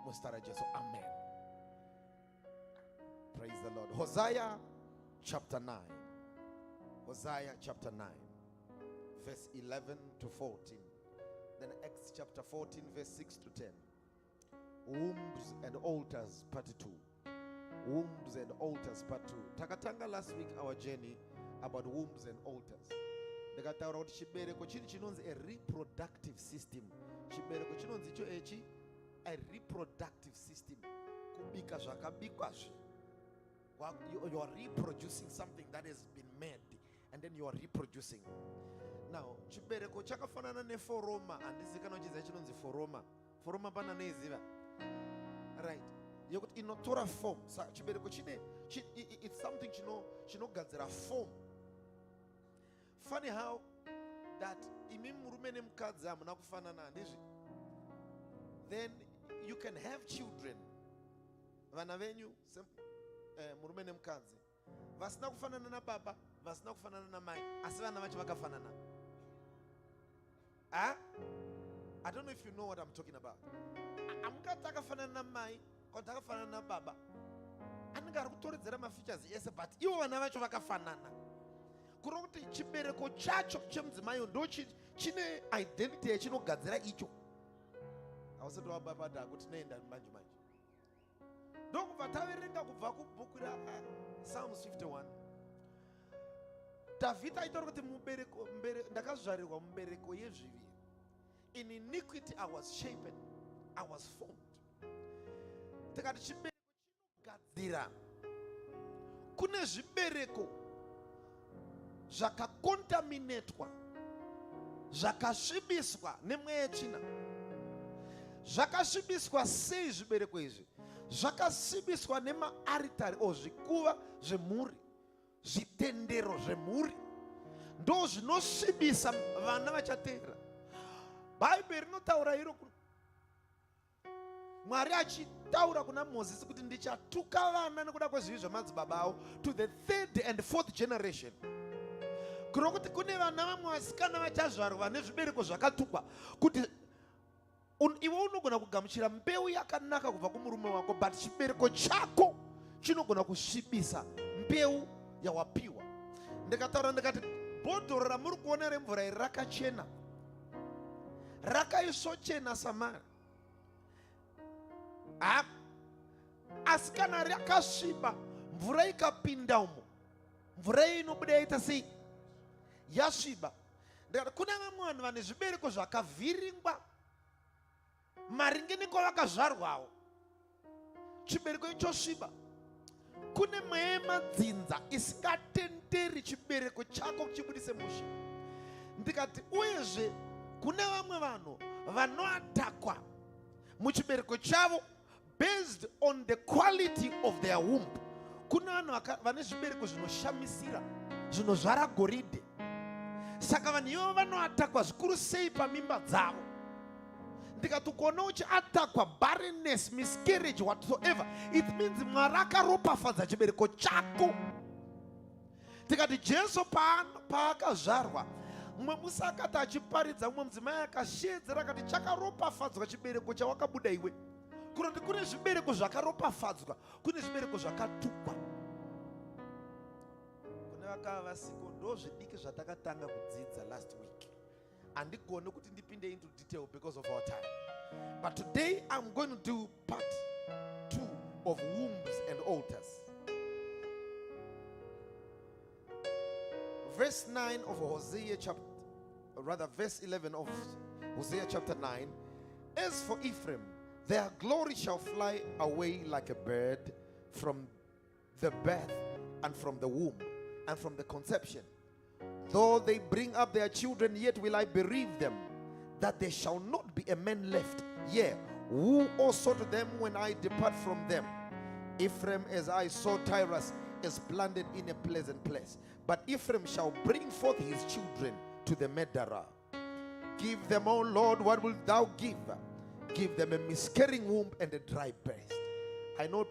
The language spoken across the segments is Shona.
Mustara Jesu. Amen. Praise the Lord. Hosea chapter 9. Hosea chapter 9. Verse 11 to 14. Then Acts chapter 14 verse 6 to 10. Wombs and altars part 2. Wombs and altars part 2. Takatanga last week our journey about wombs and altars. Ndakataura kuti chibereko chiri chinonzi a reproductive system. Chibereko chinonzi icho echi a reproductive system. Kubika zvakabikwazve. You are reproducing something that has been made, and then you are reproducing. Now, chibereko chakafanana neforoma, handizikana uchiziva chinonzi foroma. Foroma pana noiziva. Right. Yokuti inotora form. Chibereko chine, it's something chinogadzira form. Funny how that imi murume nemukadzi hamuna kufanana, handizvi? Then you can have children. Vana venyu murume nemukadzi vasina kufanana na baba, vasina kufanana na mai, asi vana vacho vakafanana. I don't know if you know what I'm talking about. Amukadzi akafanana na mai, kana akafanana na baba, anenge ari kutoredzera mafeatures ese, but ivo vana vacho vakafanana. Kureva kuti chibereko chacho chemudzimai ndo chine identity yachinogadzira icho. Hausati wababada kuti noenda manje manje. Ndokubva taverenga kubva kubhuku Psalms 51. David aitaura kuti ndakazvarirwa mubereko yezviviri. In iniquity I was shapen, I was formed. Tikati chibereko chinogadzira. Kune zvibereko zvakakontaminetwa, zvakasvibiswa nemweya yetsvina. Zvakasvibiswa sei zvibereko izvi? Zvakasvibiswa nemaaritari zvikuva zvemhuri, zvitendero zvemhuri, ndo zvinosvibisa vana vachatevera. Bhaibheri rinotaura iro. Mwari achitaura kuna Mozisi kuti ndichatuka vana nekuda kwezvivi zvamadzibaba avo to the 3rd and 4th generation. Kureva kuti kune vana vamwe vasikana vachazvarwa nezvibereko zvakatukwa kuti iwe unogona kugamuchira mbeu yakanaka kubva kumurume wako, but chibereko chako chinogona kusvibisa mbeu yawapiwa. Ndikataura ndikati bhodhoro ramuri kuona remvura iri rakachena, rakaisvochena samari. Asi kana rakasviba, mvura ikapinda umo, mvura iyi inobuda yaita sei? Yasviba. Ndikati kuna vamwe vanhu vane zvibereko zvakavhiringwa maringe nekwavakazvarwawo, chibereko ichosviba. Kune mweya yemadzinza isingatenderi chibereko chako kuchibudise musha. Ndikati uyezve kune vamwe vanhu vanoatakwa muchibereko chavo based on the quality of their womb. Kuna vanhu vane zvibereko zvinoshamisira, zvinozvara goridhe. Saka vanhu ivo vanoatakwa zvikuru sei pamimba dzavo. Ndikati kuona uchiatakwa barrenness, miscarriage, whatsoever, it means Mwari akaropafadza chibereko chako. Tikati Jesu paakazvarwa, mumwe musi akati achiparidza, mumwe mudzimai akashedzera akati chakaropafadzwa chibereko chawakabuda iwe. Kuti kune zvibereko zvakaropafadzwa, kune zvibereko zvakatukwa. Kune vakava vasiko ndo zvidiki zvatakatanga kudzidza last week. Andigone kuti ndipinde into detail because of our time. But today I'm going to do part 2 of wombs and altars. Verse 9 of Hosea chapter, verse 11 of Hosea chapter 9. As for Ephraim, their glory shall fly away like a bird from the birth and from the womb and from the conception. Though they bring up their children, yet will I bereave them, that there shall not be a man left, yea, who also to them when I depart from them. Ephraim, as I saw Tyrus, is planted in a pleasant place, but Ephraim shall bring forth his children to the Medarah. Give them, O Lord, what wilt thou give? Give them a miscarrying womb and a dry breast. I know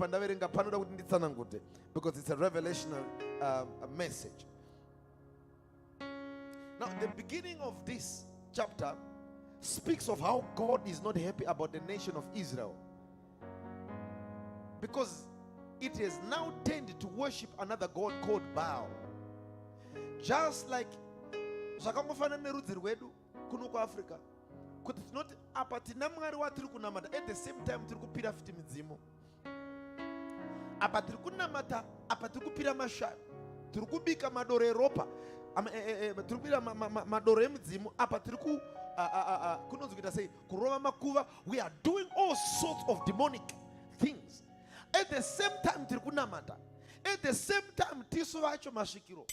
because it's a revelational message. Now, the beginning of this chapter speaks of how God is not happy about the nation of Israel. Because it has now tended to worship another god called Baal. Just like zvakangofana nerudzi rwedu kuno kuAfrica, kuti tinoti apa tina mwari watiri kunamata, at the same time tiri kupira futi midzimu. Apa tiri kunamata, apa tiri kupira mashavi, tiri kubika madoro eropa, tiri kupira madoro emidzimu, apa tiri kunonzi kuita sei, kurova makuva. We are doing all sorts of demonic things. At the same time tiri kunamata, at the same time tisu vacho masvikiro.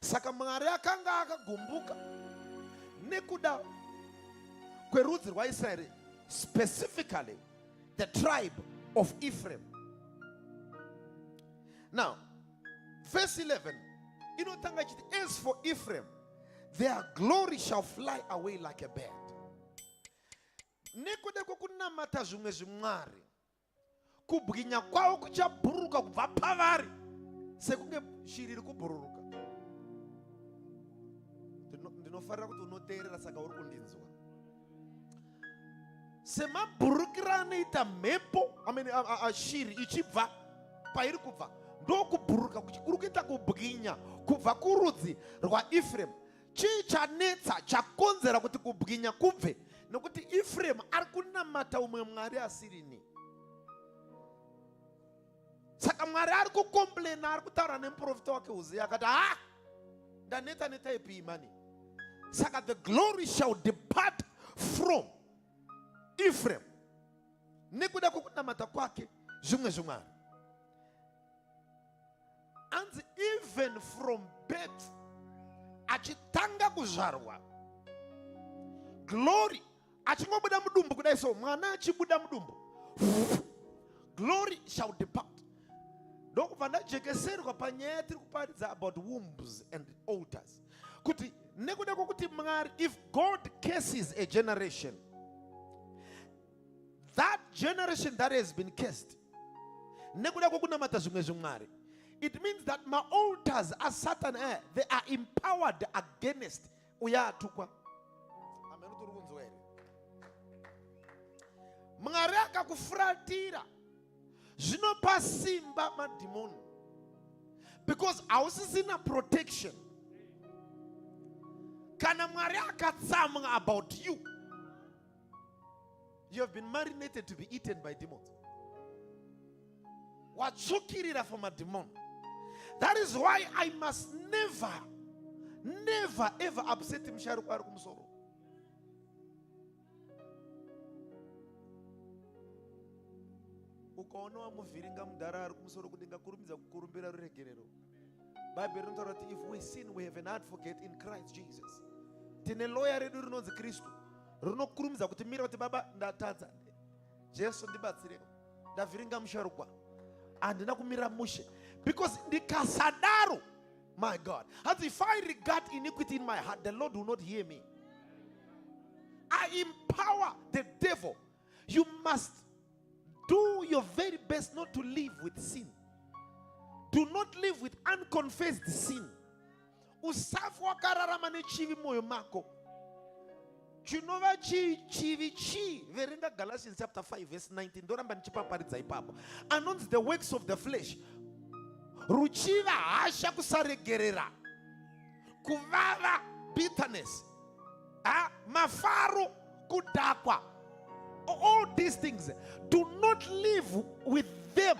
Saka Mwari akanga akagumbuka nekuda kwerudzi rwaIsraeri, specifically the tribe of Ephraim. Now, verse 11, inotanga chiti, as for Ephraim, their glory shall fly away like a bird. Nekuda kokunamata zvimwe zvimwari, kubwinya kwawo kuchabhururuka kubva pavari sekunge shiri iri kubhururuka. Ndinofarira kuti unoteerera saka uri kundinzwa. Semabhurukira anoita mhepo, shiri ichibva pairi kubva, ndokubhururuka kuri kuita kubwinya kubva kurudzi rwaEphraim. Chii chanetsa chakonzera kuti kubwinya kubve? Nokuti Ephraim ari kunamata umwe mwari asirini. Saka Mwari ari kukomplaina, ari kutaura nemuprofita wake Hosea akati, ndaneta ipi imani. Saka the glory shall depart from Ephraim. Nekuda kukunamata kwake zvimwe zvimwari. And even from birth, achitanga kuzvarwa, glory achingobuda mudumbu kudai so, mwana achibuda mudumbu, glory shall depart. Ndokubva ndajekeserwa panyaya tiri kuparidza about wombs and altars. Kuti nekuda kwokuti Mwari, if God curses a generation, that generation that has been cursed, nekuda kwokunamata zvimwe zvimwari, it means that my altars as Satan, they are empowered against uya atukwa. Amen. Mwari akakufuratira zvinopa simba madhimoni, because hausisina protection. Kana Mwari akatsamwa about you, you have been marinated to be eaten by demons. Watsukirira from a demon. That is why I must never ever upset msharuku ari kumusoro. Ukaona wamuvhiringa mudhara ari kumusoro kudenga kurumidza kukurumbira ruregerero. Bible rinotaura kuti if we sin, we have an advocate in Christ Jesus. Tine lawyer redu rinonzi Kristu, rinokurumidza kuti mira kuti baba ndatadza, Jesu ndibatsire, ndavhiringa musharukwa, handina kumira mushe. Because ndikasadaro, my God, as if I regard iniquity in my heart, the Lord will not hear me. I empower the devil. You must do your very best not to live with sin. Do not live with unconfessed sin. Usafu wakararama nechivi moyo mako. Chinova chivi. Verenga Galatians chapter 5 verse 19. Doramba nchipaparidza ipapo. Announce the works of the flesh. Ruchiva hasha kusaregerera. Kuvava bitterness. Mafaro kudakwa. All these things. Do not live with them,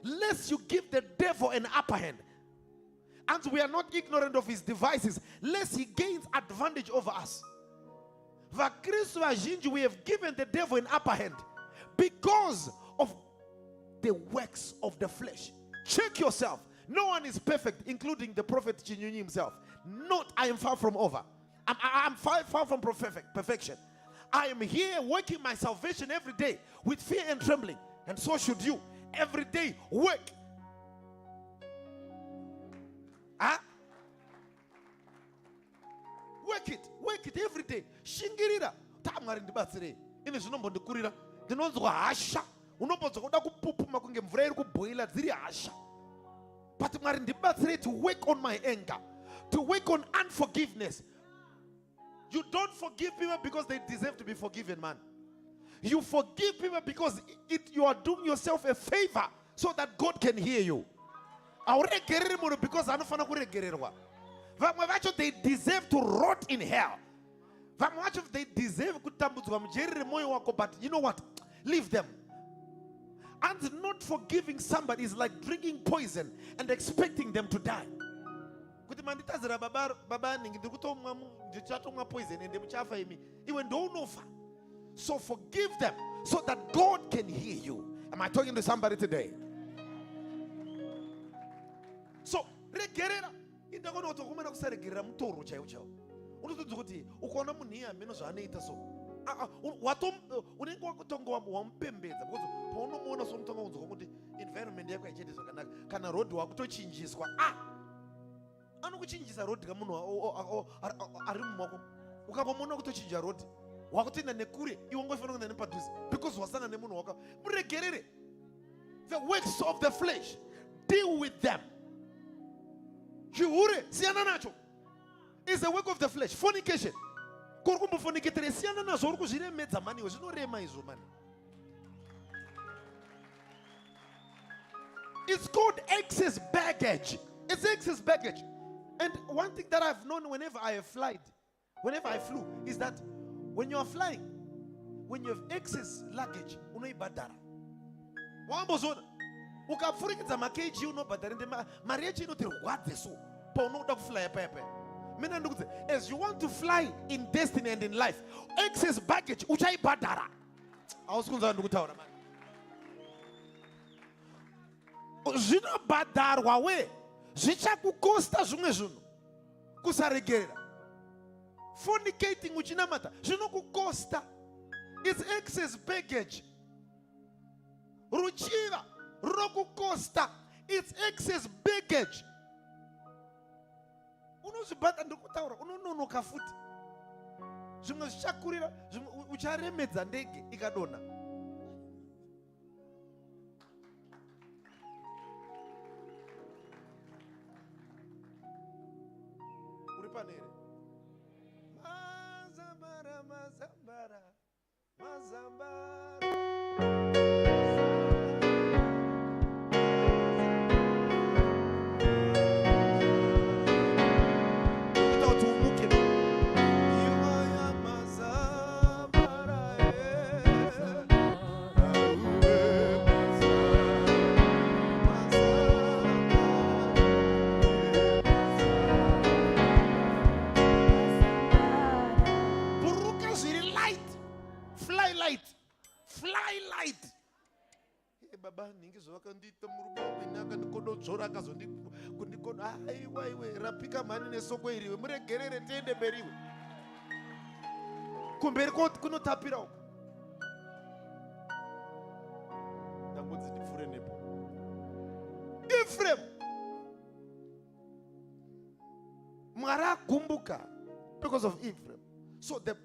lest you give the devil an upper hand. And we are not ignorant of his devices, lest he gains advantage over us. We have given the devil an upper hand because of the works of the flesh. Check yourself. No one is perfect, including the prophet Chinyunyi himself. Not, I am far from over. I'm far from perfection. I am here working my salvation every day with fear and trembling. And so should you. Every day, work. Work it every day. Shingirira. Tamari ndibatsire. Ine zvinombo ndikurira. Ndinonzwa hasha. Unombodzwa kuda kupupuma kunge mvura iri kuboila dziri hasha. But Mwari ndibatsire to work on my anger. To work on unforgiveness. You don't forgive people because they deserve to be forgiven, man. You forgive people because you are doing yourself a favor so that God can hear you. Because they deserve to rot in hell. They deserve but you know what? Leave them. And not forgiving somebody is like drinking poison and expecting them to die. So forgive them so that God can hear you. Am I talking to somebody today? So regerera indakona utokumana kusaregerera mutoro chaiwo chaiwo. Unotodza kuti ukaona munhu iye amene zvaanoita so unenge wakutonga wamupembedza because paunomuona somutonga unzwa kuti environment yako haichaite zvakanaka kana road wakutochinjiswa anokuchinjisa road kamunhu ari mumako ukapamuona kutochinja road wakutoenda nekure iwe ngofanira kuenda nepadhuze because wasangana nemunhu waka muregerere. The works of the flesh, deal with them. Chihure siyana nacho is the work of the flesh. Fornication kuri kumbofornicatere siyana nazvo uri kuzviremedza mani zvinorema izvo mani. It's called excess baggage. It's excess baggage. And one thing that I've known whenever I flew, is that when you are flying, when you have excess luggage, unoibhadhara. Wambozona ukapfurikidza makeji unobhadhara ende mari yacho inoti rwadze so paunoda kufly paya. Mina ndikudze, as you want to fly in destiny and in life, excess baggage uchaibhadhara. Hausi kunzwa ndikutaura mani. Zvinobhadharwa we, zvichakukosta zvimwe zvinhu kusaregerera. Fornicating uchinamata zvinokukosta. It's excess baggage. Ruchiva rokukosta. It's excess baggage. Unozvibata ndikutaura unononoka futi. Zvimwe zvichakurira, ucharemedza ndege ikadonha. Uri panere. Mazambara, mazambara, mazambara. Baba ningizo wakandita muruba wenaka ndikododzora akazondikunda aiwa rapika mani nesoko iriwe muregerere tiende mberiwe kumberi kunotapira uko ndambudzi ndipfure nepo. Ephraim Mwari agumbuka because of Ephraim. So the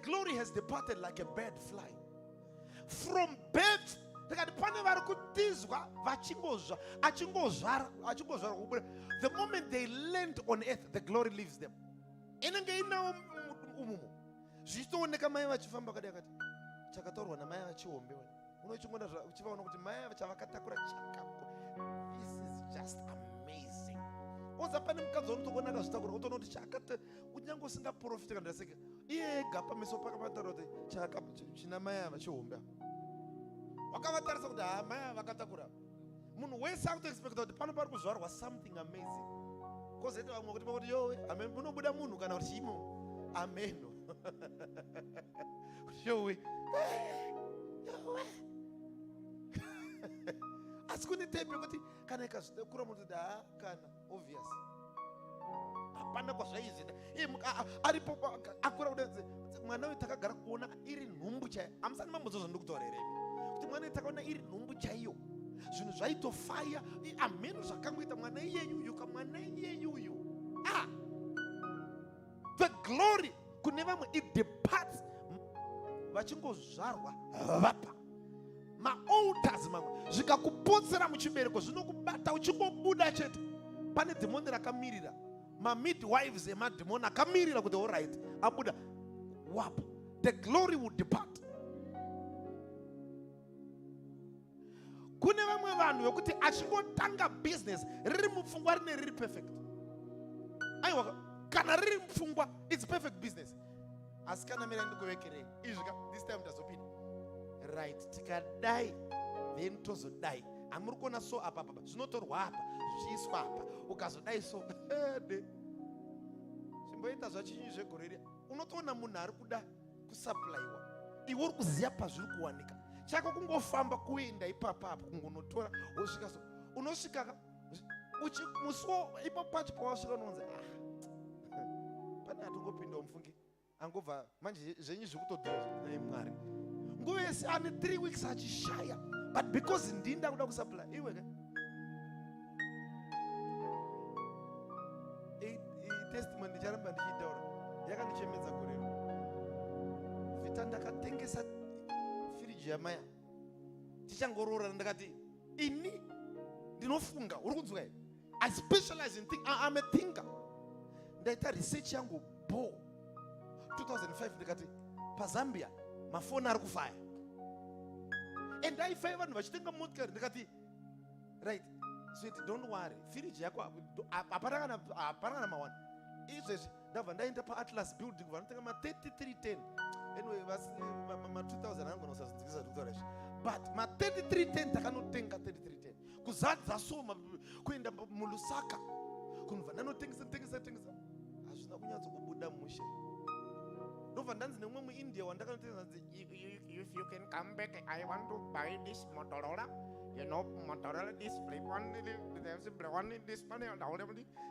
glory has departed like a bird flying from birth. The moment they land on earth, the glory leaves them. This is just amazing. Wakavatarisa kuti maya vakatakura munhu wese akutoexpecta kuti pano pari kuzvarwa something amazing. Kozeti vamwe kuti pakuti yowe amen munobuda munhu kana kuti chimo ameno yowe yowe asi kune tepe kuti kana ikazvidakura munhu kuti kana obvious hapana kwazvaizvida aripo akura kudai mwana uyu takagara kuona iri nhumbu chaiyo. Amusani mambodzwa zvandikutaureremi kuti mwana uyu takaona iri nhumbu chaiyo, zvinhu zvaitofaya ameno zvakangoita mwana iyeyuyu kamwana iyeyuyu. The glory kune vamwe it departs vachingozvarwa vapa maolders mamwe zvikakupotsera muchibereko zvinokubata uchingobuda chete. Pane dhimoni rakamirira mamidwives emadhimoni akamirira kuti alright abuda wapo, the glory will depart. Kune vamwe vanhu vekuti achingotanga business riri mupfungwa riri perfect. Aiwa, kana riri mupfungwa it's perfect business. Asi kana mira ndikuvekerei izvika this time tazopinda right, tikadai then tozodai. Amuri kuona so apa zvinotorwa apa zvichiiswa apa ukazodai so zvimboita zvachinyi zvegore unotoona munhu ari kuda kusupplywa, iwe uri kuziya pazviri kuwanika. Chako kungofamba kuenda ipapa apo kungonotora wosvika so unosvika musuwo ipapo pacho pawasvika unonzi pane atongopinda mufungi angobva manje zvenyu zvikutodhura naimwari nguva yese ane 3 weeks achishaya, but because ndinda kuda kusupply iwe ka testimony ndicharamba ndichitaura yakandichemedza gorero. Vita ndakatengesa firiji yamaya tichangorora ndakati ini ndinofunga uri kunzwa here, I specialize in I'm a thinker. Ndaita research yangu 2005 ndikati paZambia mafoni ari kufaya and aifai vanhu vachitenga motikari ndikati right sweet don't worry firiji yako hapana kana mawani izvezvi ndabva ndaenda paAtlas building vanotenga ma3310 anyway ma2000 angona usazodzikisa kutaura izvi, but ma3310 takanotenga 3310 kuzadza soma kuenda muLusaka kunobva ndanotengesa hazvina kunyatsokubuda mushe. Ndobva ndanzi nemumwe muIndia wandakanotengesa if you can come back I want to buy this Motorola, you know Motorola this flip one, this money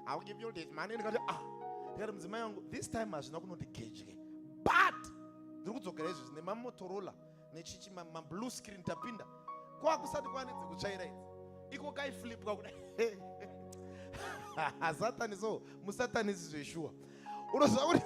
I'll give you this money. Ndikati mdzimai wangu this time hazvina kunoti gauge but ndiri kudzokera izvi zvine maMotorola nechichi mablue screen tapinda kwakusati kwanedzi kutsvaira idzi iko kaiflip kwakuda Satani so musatanisi zveshuwa unoziva kuti